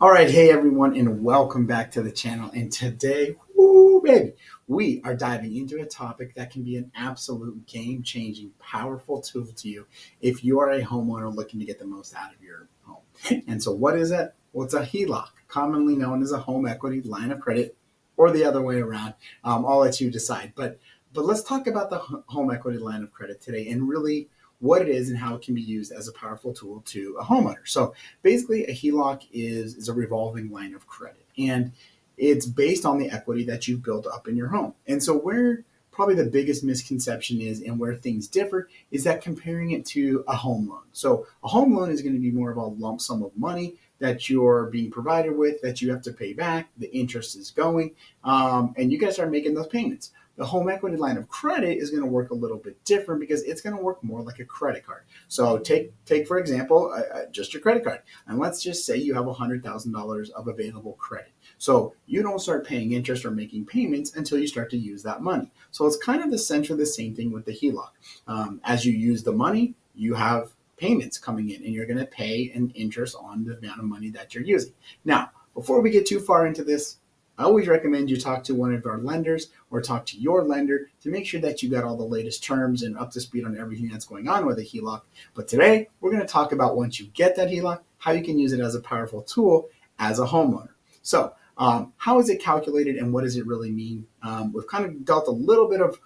All right, hey everyone, and welcome back to the channel. And today, woo, baby, we are diving into a topic that can be an absolute game-changing, powerful tool to you if you are a homeowner looking to get the most out of your home. And so, what is it? Well, it's a HELOC, commonly known as a home equity line of credit, or the other way around. I'll let you decide. But let's talk about the home equity line of credit today, and really what it is and how it can be used as a powerful tool to a homeowner. So basically, a HELOC is a revolving line of credit, and it's based on the equity that you've built up in your home. And so, where probably the biggest misconception is and where things differ is that comparing it to a home loan. So, a home loan is going to be more of a lump sum of money that you're being provided with that you have to pay back. The interest is going, and you guys are making those payments. The home equity line of credit is going to work a little bit different because it's going to work more like a credit card. So take for example, just your credit card, and let's just say you have $100,000 of available credit. So you don't start paying interest or making payments until you start to use that money. So it's kind of essentially the same thing with the HELOC. As you use the money, you have payments coming in, and you're going to pay an interest on the amount of money that you're using. Now, before we get too far into this, I always recommend you talk to one of our lenders or talk to your lender to make sure that you got all the latest terms and up to speed on everything that's going on with a HELOC. But today, we're going to talk about once you get that HELOC, how you can use it as a powerful tool as a homeowner. So, how is it calculated and what does it really mean? We've kind of dealt a little bit of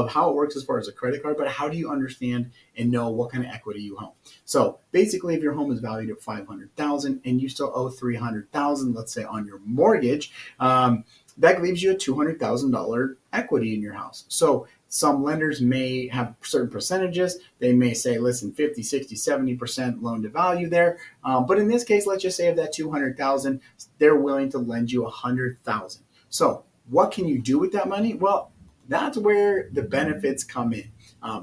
how it works as far as a credit card, but how do you understand and know what kind of equity you own? So basically, if your home is valued at $500,000 and you still owe $300,000, let's say on your mortgage, that leaves you a $200,000 equity in your house. So some lenders may have certain percentages. They may say, listen, 50, 60, 70% loan to value there. But in this case, let's just say of that 200,000, they're willing to lend you 100,000. So what can you do with that money? Well, that's where the benefits come in.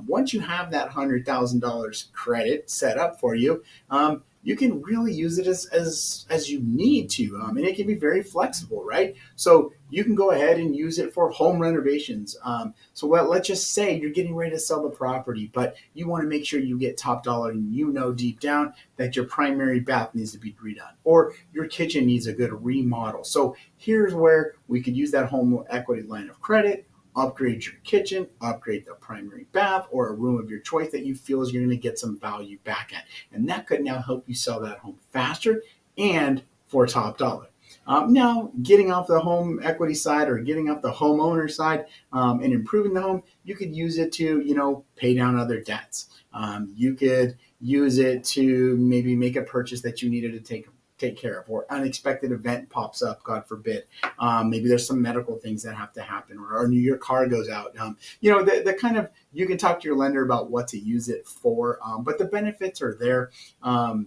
Once you have that $100,000 credit set up for you, you can really use it as you need to, and it can be very flexible, right? So you can go ahead and use it for home renovations. So let's just say you're getting ready to sell the property, but you want to make sure you get top dollar, and you know deep down that your primary bath needs to be redone, or your kitchen needs a good remodel. So here's where we could use that home equity line of credit. Upgrade your kitchen, upgrade the primary bath, or a room of your choice that you feel is you're going to get some value back at. And that could now help you sell that home faster and for top dollar. Now, getting off the home equity side or getting off the homeowner side and improving the home, you could use it to, pay down other debts. You could use it to maybe make a purchase that you needed to take care of, or unexpected event pops up, God forbid. Maybe there's some medical things that have to happen, or your car goes out. The kind of, you can talk to your lender about what to use it for, but the benefits are there. And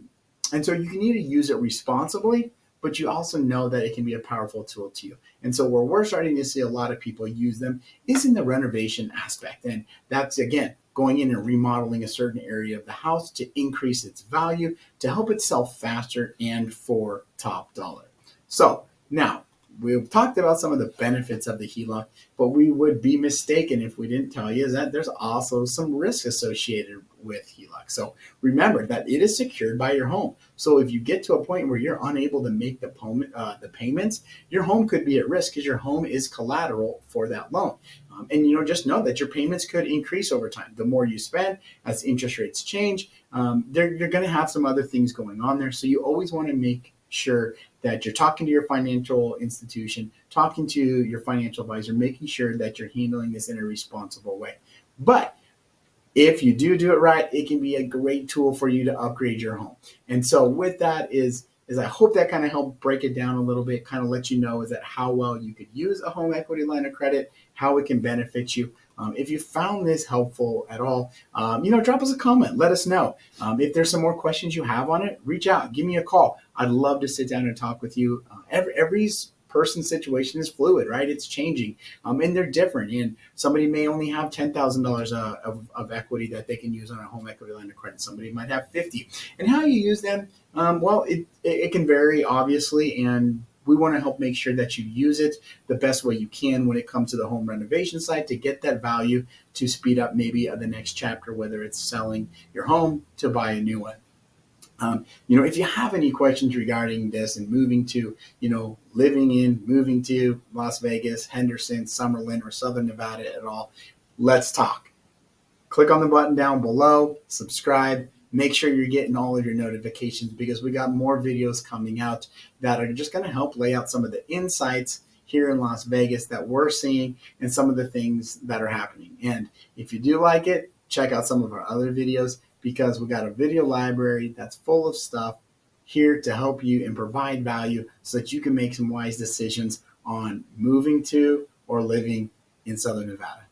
so you can either use it responsibly, but you also know that it can be a powerful tool to you. And so where we're starting to see a lot of people use them is in the renovation aspect. And that's, again, going in and remodeling a certain area of the house to increase its value, to help it sell faster and for top dollar. So now, we've talked about some of the benefits of the HELOC, but we would be mistaken if we didn't tell you that there's also some risk associated with HELOC. So remember that it is secured by your home. So if you get to a point where you're unable to make the payments, your home could be at risk because your home is collateral for that loan. And just know that your payments could increase over time. The more you spend, as interest rates change, you're going to have some other things going on there. So you always want to make sure that you're talking to your financial institution, talking to your financial advisor, making sure that you're handling this in a responsible way. But if you do it right, it can be a great tool for you to upgrade your home. And so with that is I hope that kind of helped break it down a little bit, kind of let you know is that how well you could use a home equity line of credit, how it can benefit you. If you found this helpful at all, drop us a comment. Let us know. If there's some more questions you have on it, reach out. Give me a call. I'd love to sit down and talk with you. Every person's situation is fluid, right? It's changing, and they're different. And somebody may only have $10,000 of equity that they can use on a home equity line of credit. Somebody might have 50. And how you use them, it can vary, obviously, and we want to help make sure that you use it the best way you can when it comes to the home renovation side to get that value to speed up maybe the next chapter, whether it's selling your home to buy a new one. If you have any questions regarding this and moving to, moving to Las Vegas, Henderson, Summerlin, or Southern Nevada at all, let's talk. Click on the button down below, subscribe, make sure you're getting all of your notifications because we got more videos coming out that are just going to help lay out some of the insights here in Las Vegas that we're seeing and some of the things that are happening. And if you do like it, check out some of our other videos because we got a video library that's full of stuff here to help you and provide value so that you can make some wise decisions on moving to or living in Southern Nevada.